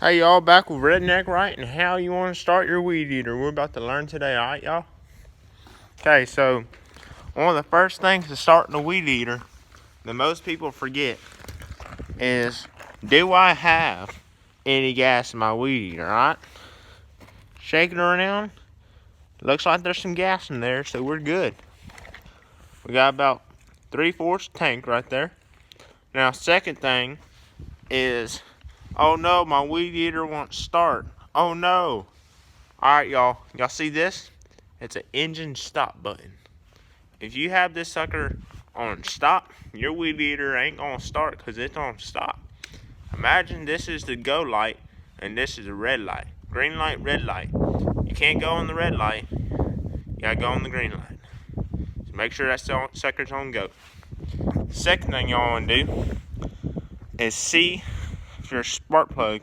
Hey y'all, back with Redneck Right and how you want to start your weed eater. We're about to learn today, alright y'all? Okay, so one of the first things to starting a weed eater that most people forget is, do I have any gas in my weed eater, alright? Shake it around. Looks like there's some gas in there, so we're good. We got about 3/4 tank right there. Now, second thing is, oh no, my weed eater won't start. Oh no. Alright y'all see this? It's an engine stop button. If you have this sucker on stop, your weed eater ain't gonna start because it's on stop. Imagine this is the go light and this is the red light. Green light, red light. You can't go on the red light, you gotta go on the green light. So make sure that sucker's on go. Second thing y'all wanna do is see if your spark plug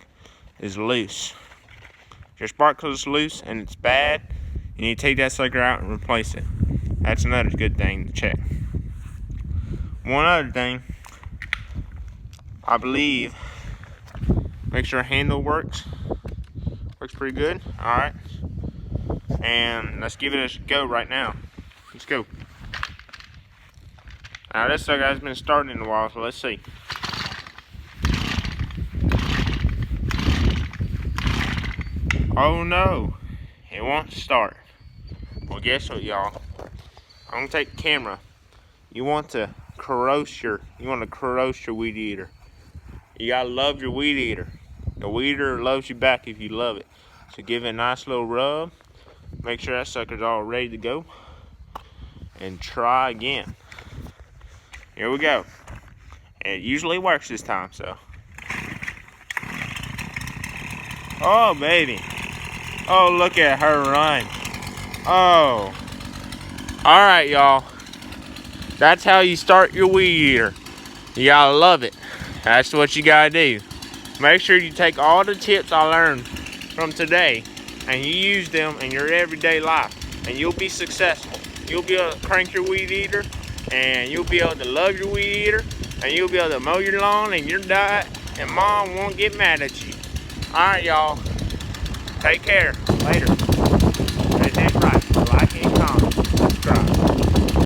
is loose. If your spark plug is loose and it's bad, you need to take that sucker out and replace it. That's another good thing to check. One other thing, I believe, make sure handle works pretty good. Alright, and let's give it a go right now. Let's go. Now this sucker has been starting in a while, so let's see. Oh no, it won't start. Well, guess what, y'all? I'm gonna take the camera. You want to corrode your weed eater. You gotta love your weed eater. The weed eater loves you back if you love it. So give it a nice little rub. Make sure that sucker's all ready to go. And try again. Here we go. And it usually works this time, so. Oh, baby. Oh, look at her run. Oh. Alright, y'all. That's how you start your weed eater. You gotta love it. That's what you gotta do. Make sure you take all the tips I learned from today and you use them in your everyday life, and you'll be successful. You'll be able to crank your weed eater, and you'll be able to love your weed eater, and you'll be able to mow your lawn and your diet, and mom won't get mad at you. Alright y'all, take care. Later.